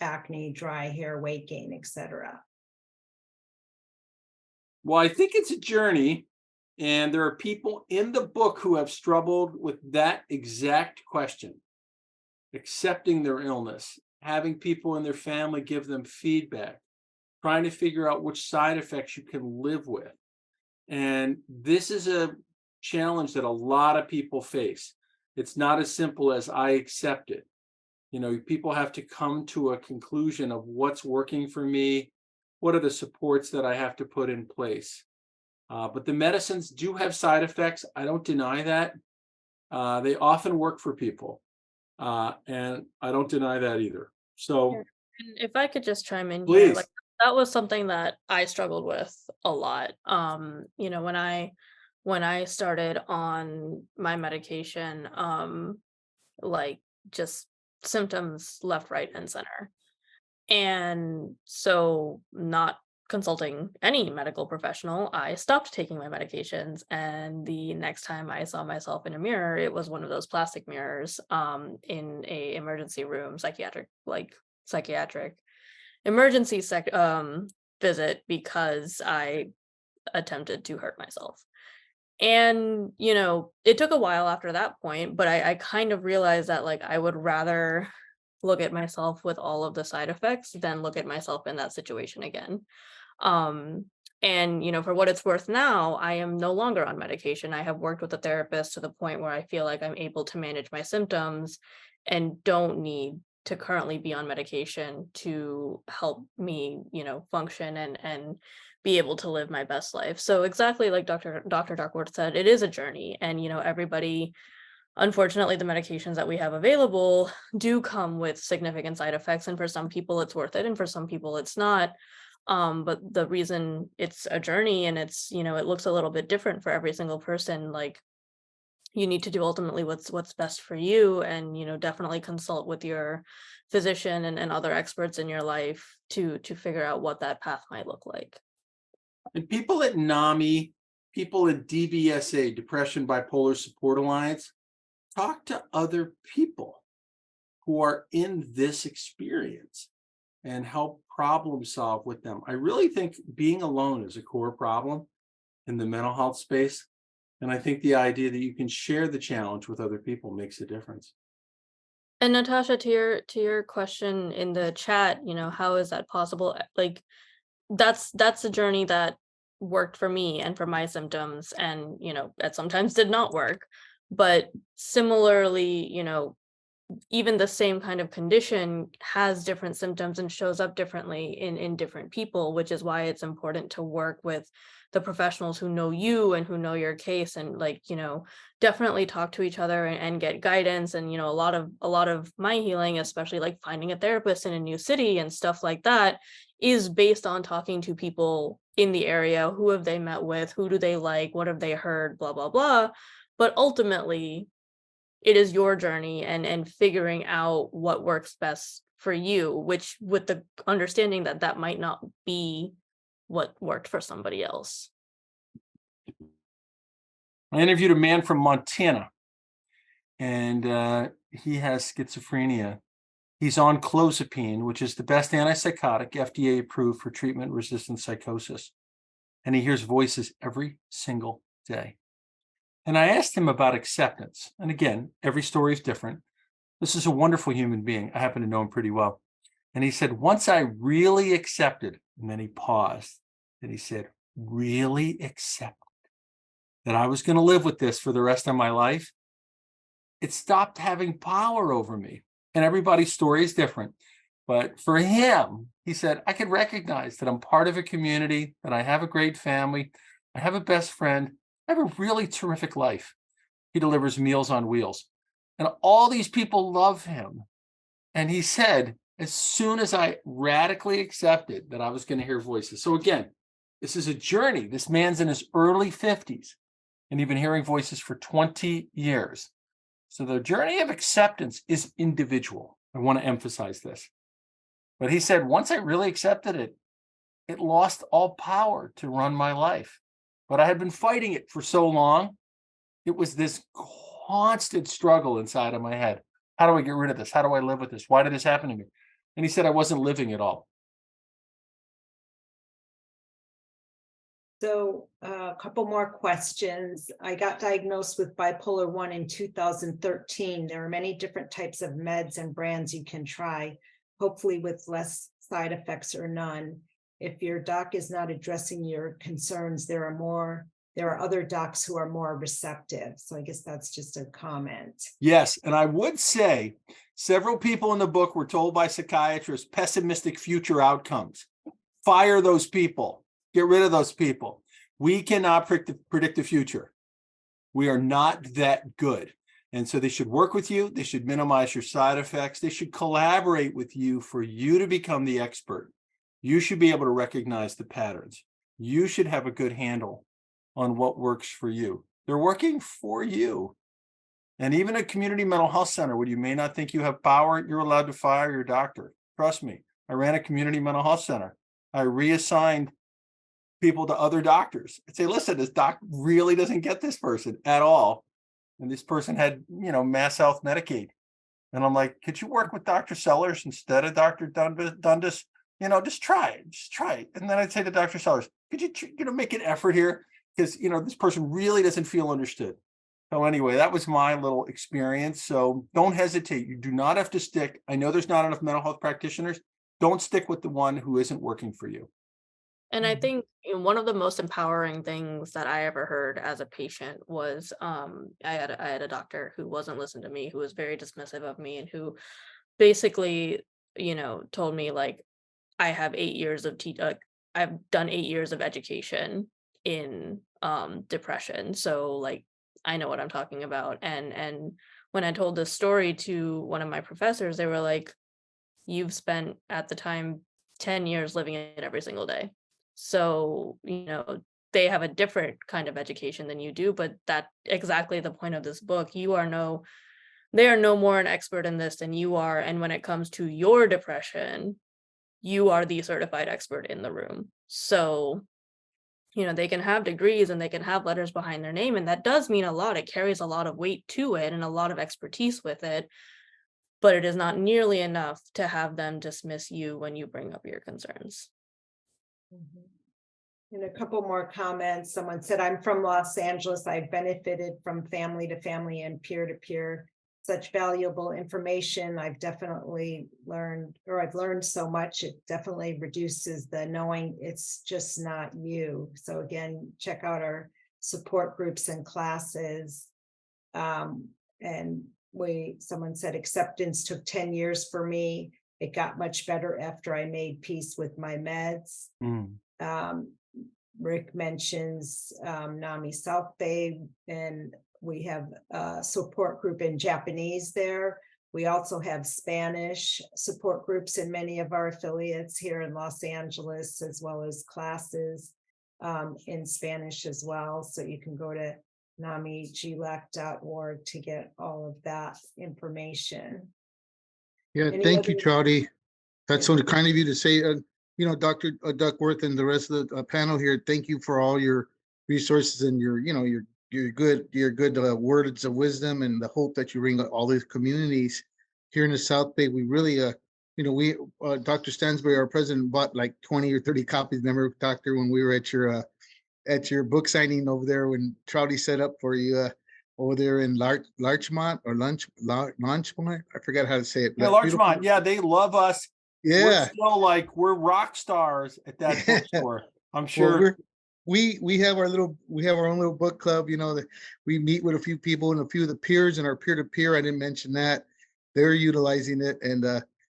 acne, dry hair, weight gain, etc. Well, I think it's a journey, and there are people in the book who have struggled with that exact question, accepting their illness, having people in their family give them feedback, trying to figure out which side effects you can live with. And this is a challenge that a lot of people face. It's not as simple as I accept it. You know, people have to come to a conclusion of what's working for me, what are the supports that I have to put in place. But the medicines do have side effects. I don't deny that. They often work for people. And I don't deny that either. So And if I could just chime in here, please. like that was something that I struggled with a lot. You know, when I started on my medication, like just symptoms left, right, and center. And so, not consulting any medical professional, I stopped taking my medications. And the next time I saw myself in a mirror, it was one of those plastic mirrors in a emergency room, psychiatric emergency visit, because I attempted to hurt myself. And, you know, it took a while after that point, but I kind of realized that like I would rather look at myself with all of the side effects than look at myself in that situation again. Um, and, you know, for what it's worth now, I am no longer on medication. I have worked with a therapist to the point where I feel like I'm able to manage my symptoms and don't need to currently be on medication to help me, you know, function and be able to live my best life. So exactly like Dr. Duckworth said, it is a journey. And, you know, everybody, unfortunately, the medications that we have available do come with significant side effects. And for some people it's worth it. And for some people it's not. But the reason it's a journey and it's, you know, it looks a little bit different for every single person, like you need to do ultimately what's best for you, and, you know, definitely consult with your physician and other experts in your life to figure out what that path might look like. And people at NAMI, people at DBSA, Depression Bipolar Support Alliance, talk to other people who are in this experience and help problem solve with them. I really think being alone is a core problem in the mental health space. And I think the idea that you can share the challenge with other people makes a difference. And Natasha, to your question in the chat, you know, how is that possible? Like that's a journey that worked for me and for my symptoms, and, you know, that sometimes did not work. But similarly, you know, even the same kind of condition has different symptoms and shows up differently in different people, which is why it's important to work with the professionals who know you and who know your case, and, like, you know, definitely talk to each other and get guidance. And, you know, a lot of my healing, especially like finding a therapist in a new city and stuff like that, is based on talking to people in the area. Who have they met with? Who do they like? What have they heard? Blah, blah, blah. But ultimately, it is your journey and figuring out what works best for you, which with the understanding that that might not be what worked for somebody else. I interviewed a man from Montana, and he has schizophrenia. He's on clozapine, which is the best antipsychotic FDA approved for treatment-resistant psychosis. And he hears voices every single day. And I asked him about acceptance. And again, every story is different. This is a wonderful human being. I happen to know him pretty well. And he said, once I really accepted, and then he paused, and he said, really accepted that I was going to live with this for the rest of my life, it stopped having power over me. And everybody's story is different. But for him, he said, I could recognize that I'm part of a community, that I have a great family, I have a best friend, I have a really terrific life. He delivers Meals on Wheels. And all these people love him. And he said, as soon as I radically accepted that I was going to hear voices. So again, this is a journey. This man's in his early 50s, and he'd been hearing voices for 20 years. So the journey of acceptance is individual. I want to emphasize this. But he said, once I really accepted it, it lost all power to run my life. But I had been fighting it for so long. It was this constant struggle inside of my head. How do I get rid of this? How do I live with this? Why did this happen to me? And he said, I wasn't living at all. So a couple more questions. I got diagnosed with bipolar 1 in 2013. There are many different types of meds and brands you can try, hopefully with less side effects or none. If your doc is not addressing your concerns, there are other docs who are more receptive. So I guess that's just a comment. Yes, and I would say several people in the book were told by psychiatrists pessimistic future outcomes. Fire those people. Get rid of those people. We cannot predict the future. We are not that good. And so they should work with you. They should minimize your side effects. They should collaborate with you for you to become the expert. You should be able to recognize the patterns. You should have a good handle on what works for you. They're working for you. And even a community mental health center where you may not think you have power, you're allowed to fire your doctor. Trust me, I ran a community mental health center. I reassigned people to other doctors. I'd say, listen, this doc really doesn't get this person at all. And this person had, Mass Health Medicaid. And I'm like, could you work with Dr. Sellers instead of Dr. Dundas? Just try it. And then I'd say to Dr. Sellers, could you, make an effort here? Because, this person really doesn't feel understood. So anyway, that was my little experience. So don't hesitate. You do not have to stick. I know there's not enough mental health practitioners. Don't stick with the one who isn't working for you. And I think one of the most empowering things that I ever heard as a patient was I had a doctor who wasn't listening to me, who was very dismissive of me, and who basically, told me, like, I have 8 years of I've done 8 years of education in depression, so like I know what I'm talking about. And when I told this story to one of my professors, they were like, you've spent at the time 10 years living it every single day. So, they have a different kind of education than you do, but that's exactly the point of this book. They are no more an expert in this than you are. And when it comes to your depression, you are the certified expert in the room. So, they can have degrees and they can have letters behind their name, and that does mean a lot. It carries a lot of weight to it and a lot of expertise with it, but it is not nearly enough to have them dismiss you when you bring up your concerns. And a couple more comments. Someone said, I'm from Los Angeles. I've benefited from family to family and peer to peer. Such valuable information. I've learned so much. It definitely reduces the knowing it's just not you. So again, check out our support groups and classes. And someone said acceptance took 10 years for me. It got much better after I made peace with my meds. Rick mentions NAMI South Bay, and we have a support group in Japanese there. We also have Spanish support groups in many of our affiliates here in Los Angeles, as well as classes in Spanish as well. So you can go to NAMIGLAC.org to get all of that information. Yeah, thank you, Traute. That's so kind of you to say, Dr. Duckworth and the rest of the panel here. Thank you for all your resources and your good words of wisdom and the hope that you bring all these communities here in the South Bay. We really, Dr. Stansbury, our president, bought like 20 or 30 copies. Remember, Doctor, when we were at your book signing over there when Traute set up for you over there in Larchmont or Lunchmont. I forgot how to say it. Yeah, Larchmont. Yeah, they love us. Yeah, we're rock stars at that bookstore. I'm sure. Well, we have our own little book club. That we meet with a few people and a few of the peers and our peer-to-peer. I didn't mention that they're utilizing it, and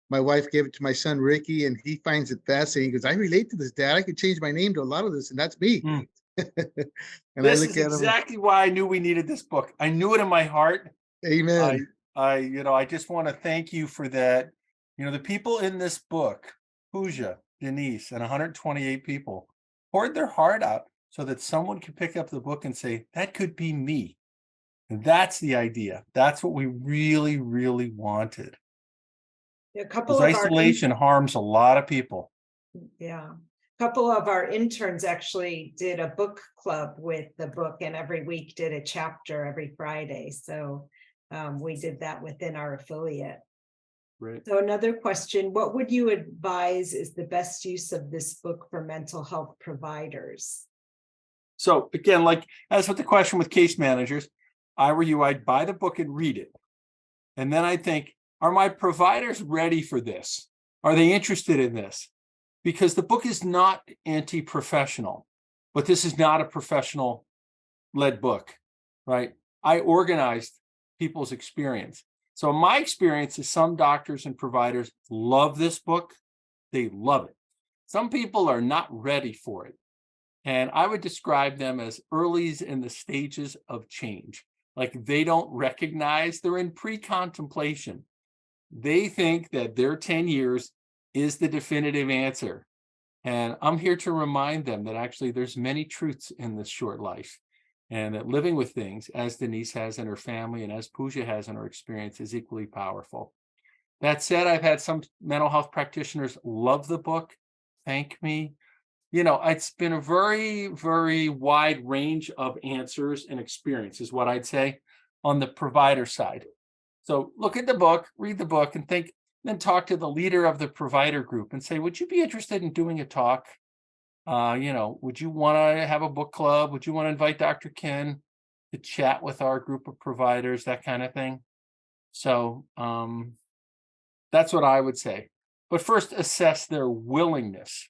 my wife gave it to my son Ricky, and he finds it fascinating. He goes, "I relate to this, Dad. I could change my name to a lot of this, and that's me." And I This look is at them, exactly why I knew we needed this book. I knew it in my heart. amen. I just want to thank you for that. The people in this book, Pooja, Denise, and 128 people poured their heart out so that someone could pick up the book and say, that could be me. And that's the idea. That's what we really, really wanted. A couple Because of our isolation harms a lot of people. Yeah. A couple of our interns actually did a book club with the book, and every week did a chapter every Friday. So we did that within our affiliate. Right. So another question, what would you advise is the best use of this book for mental health providers? So again, like as with the question with case managers, I were you, I'd buy the book and read it. And then I think, are my providers ready for this? Are they interested in this? Because the book is not anti-professional, but this is not a professional-led book, right? I organized people's experience. So my experience is some doctors and providers love this book. They love it. Some people are not ready for it. And I would describe them as earlies in the stages of change. Like they don't recognize, they're in pre-contemplation. They think that their 10 years is the definitive answer. And I'm here to remind them that actually there's many truths in this short life, and that living with things, as Denise has in her family and as Pooja has in her experience, is equally powerful. That said, I've had some mental health practitioners love the book, thank me. It's been a very, very wide range of answers and experience is what I'd say on the provider side. So look at the book, read the book, and think, then talk to the leader of the provider group and say, would you be interested in doing a talk? Would you want to have a book club? Would you want to invite Dr. Ken to chat with our group of providers, that kind of thing? So that's what I would say. But first, assess their willingness.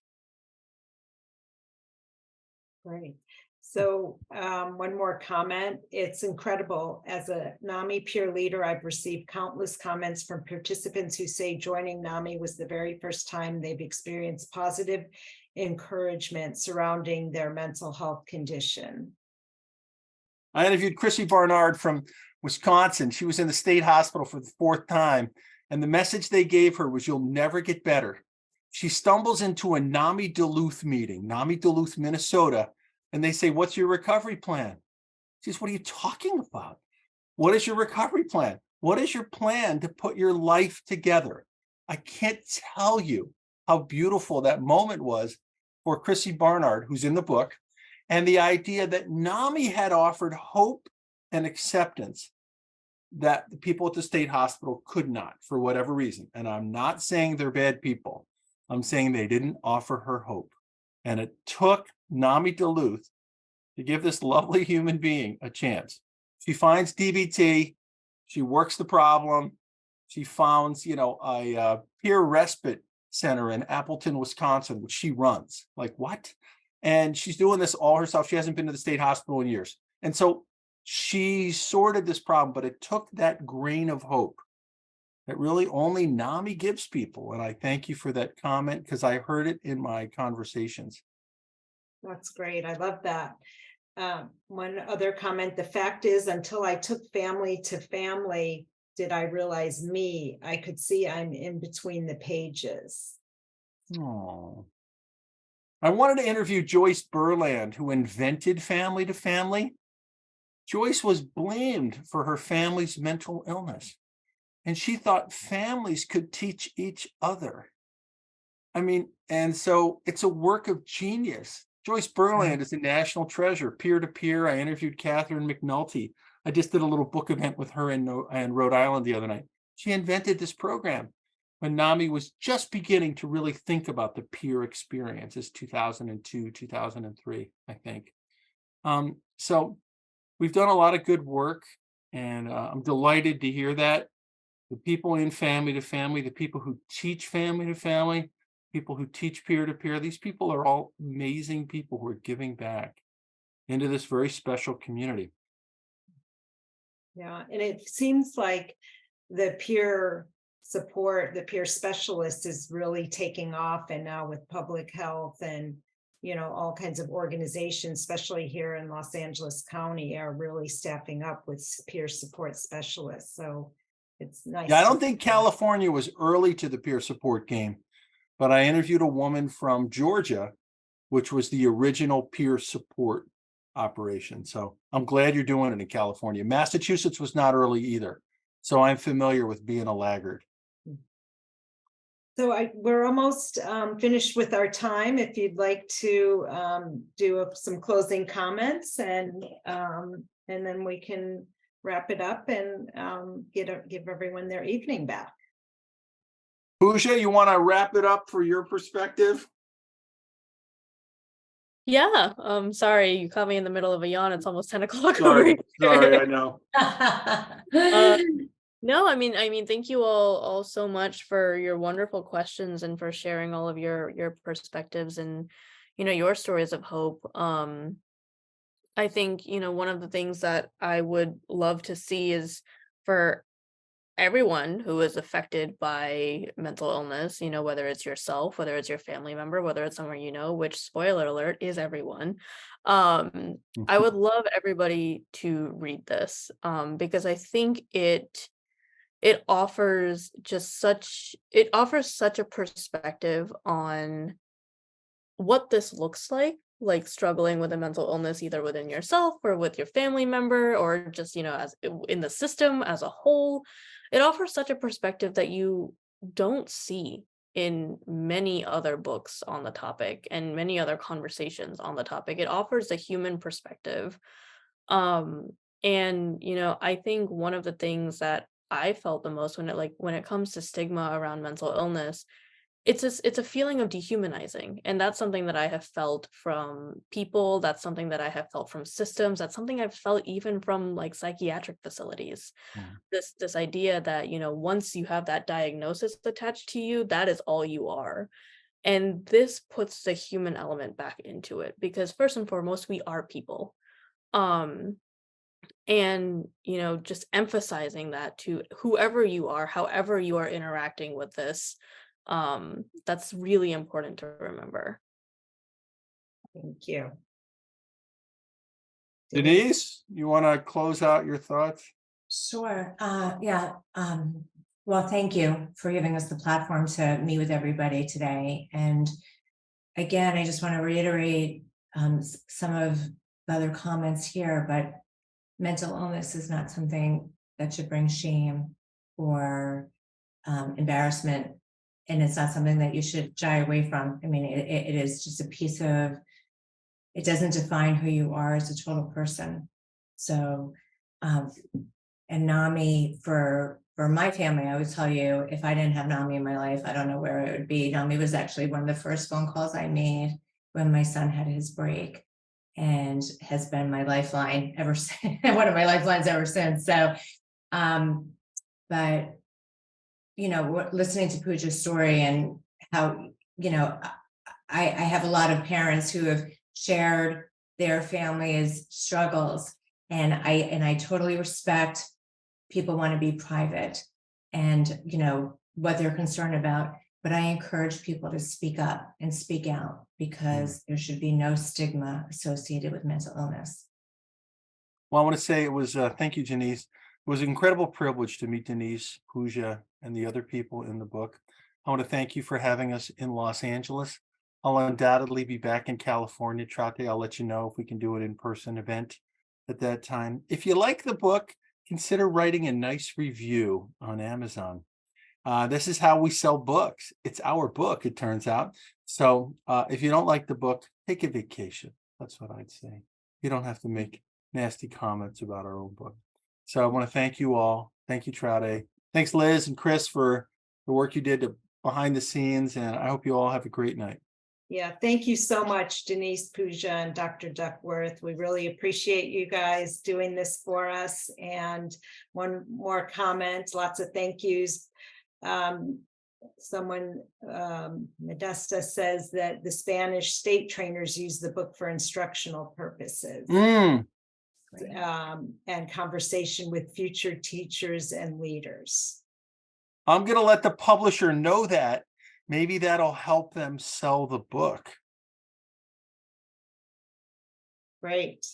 Great. So one more comment. It's incredible. As a NAMI peer leader, I've received countless comments from participants who say joining NAMI was the very first time they've experienced positive encouragement surrounding their mental health condition. I interviewed Chrissy Barnard from Wisconsin. She was in the state hospital for the 4th time. And the message they gave her was, you'll never get better. She stumbles into a NAMI Duluth meeting, NAMI Duluth, Minnesota. And they say, what's your recovery plan? She says, what are you talking about? What is your recovery plan? What is your plan to put your life together? I can't tell you how beautiful that moment was for Chrissy Barnard, who's in the book, and the idea that NAMI had offered hope and acceptance that the people at the state hospital could not, for whatever reason. And I'm not saying they're bad people. I'm saying they didn't offer her hope. And it took NAMI Duluth to give this lovely human being a chance. She finds DBT, she works the problem, she founds, a peer respite center in Appleton, Wisconsin, which she runs. Like, what? And she's doing this all herself. She hasn't been to the state hospital in years. And so she sorted this problem, but it took that grain of hope that really only NAMI gives people. And I thank you for that comment, because I heard it in my conversations. That's great. I love that. One other comment, the fact is, until I took family to family, did I realize me. I could see I'm in between the pages. Oh, I wanted to interview Joyce Burland, who invented Family to Family. Joyce was blamed for her family's mental illness, and she thought families could teach each other. And so it's a work of genius. Joyce Burland is a national treasure, peer-to-peer. I interviewed Catherine McNulty. I just did a little book event with her in Rhode Island the other night. She invented this program when NAMI was just beginning to really think about the peer experience. It's 2002, 2003, I think. So we've done a lot of good work, and I'm delighted to hear that. The people in Family to Family, the people who teach Family to Family, people who teach peer-to-peer, these people are all amazing people who are giving back into this very special community. Yeah, and it seems like the peer support, the peer specialist is really taking off, and now with public health and all kinds of organizations, especially here in Los Angeles County, are really staffing up with peer support specialists. So it's nice. Yeah, I don't think California was early to the peer support game, but I interviewed a woman from Georgia, which was the original peer support operation. So I'm glad you're doing it in California. Massachusetts was not early either. So I'm familiar with being a laggard. So we're almost finished with our time. If you'd like to do some closing comments, and then we can wrap it up and give everyone their evening back. Pooja, you want to wrap it up for your perspective? Yeah, sorry, you caught me in the middle of a yawn. It's almost 10 o'clock. Sorry, I know. No, I mean, thank you all so much for your wonderful questions and for sharing all of your perspectives and, your stories of hope. I think, one of the things that I would love to see is for everyone who is affected by mental illness, whether it's yourself, whether it's your family member, whether it's someone which, spoiler alert, is everyone. I would love everybody to read this, because I think it offers such a perspective on what this looks like struggling with a mental illness, either within yourself or with your family member, or just, as in the system as a whole. It offers such a perspective that you don't see in many other books on the topic and many other conversations on the topic. It offers a human perspective. And, I think one of the things that I felt the most when it comes to stigma around mental illness, it's a feeling of dehumanizing, and that's something that I have felt from people. That's something that I have felt from systems. That's something I've felt even from psychiatric facilities. This idea that once you have that diagnosis attached to you, that is all you are. And this puts the human element back into it, because first and foremost, we are people. And just emphasizing that to whoever you are, however you are interacting with this, that's really important to remember. Thank you. Denise, you want to close out your thoughts? Sure. Yeah. Well, thank you for giving us the platform to meet with everybody today. And again, I just want to reiterate some of the other comments here, but mental illness is not something that should bring shame or embarrassment, and it's not something that you should shy away from. I mean, it is just a piece of, it doesn't define who you are as a total person. So, and NAMI for my family, I would tell you, if I didn't have NAMI in my life, I don't know where it would be. NAMI was actually one of the first phone calls I made when my son had his break, and has been my lifeline ever since, one of my lifelines ever since. So, but, listening to Pooja's story and how, I have a lot of parents who have shared their family's struggles, and I totally respect people want to be private and, what they're concerned about. But I encourage people to speak up and speak out, because there should be no stigma associated with mental illness. Well, I want to say it was, thank you, Denise. It was an incredible privilege to meet Denise, Pooja, and the other people in the book. I want to thank you for having us in Los Angeles. I'll undoubtedly be back in California, Traute. I'll let you know if we can do an in-person event at that time. If you like the book, consider writing a nice review on Amazon. This is how we sell books. It's our book, it turns out. So if you don't like the book, take a vacation. That's what I'd say. You don't have to make nasty comments about our own book. So I want to thank you all. Thank you, Traute. Thanks, Liz and Chris, for the work you did behind the scenes. And I hope you all have a great night. Yeah, thank you so much, Denise, Pooja, and Dr. Duckworth. We really appreciate you guys doing this for us. And one more comment, lots of thank yous. Someone, Modesta, says that the Spanish state trainers use the book for instructional purposes. And conversation with future teachers and leaders. I'm going to let the publisher know that. Maybe that'll help them sell the book. Great.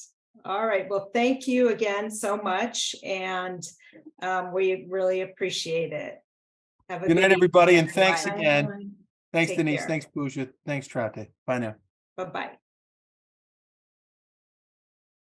All right. Well, thank you again so much. And we really appreciate it. Have a Good night, evening, everybody, and thanks everyone. again. Thanks, Take Denise. care. Thanks, Pooja. Thanks, Traute. Bye now. Bye-bye.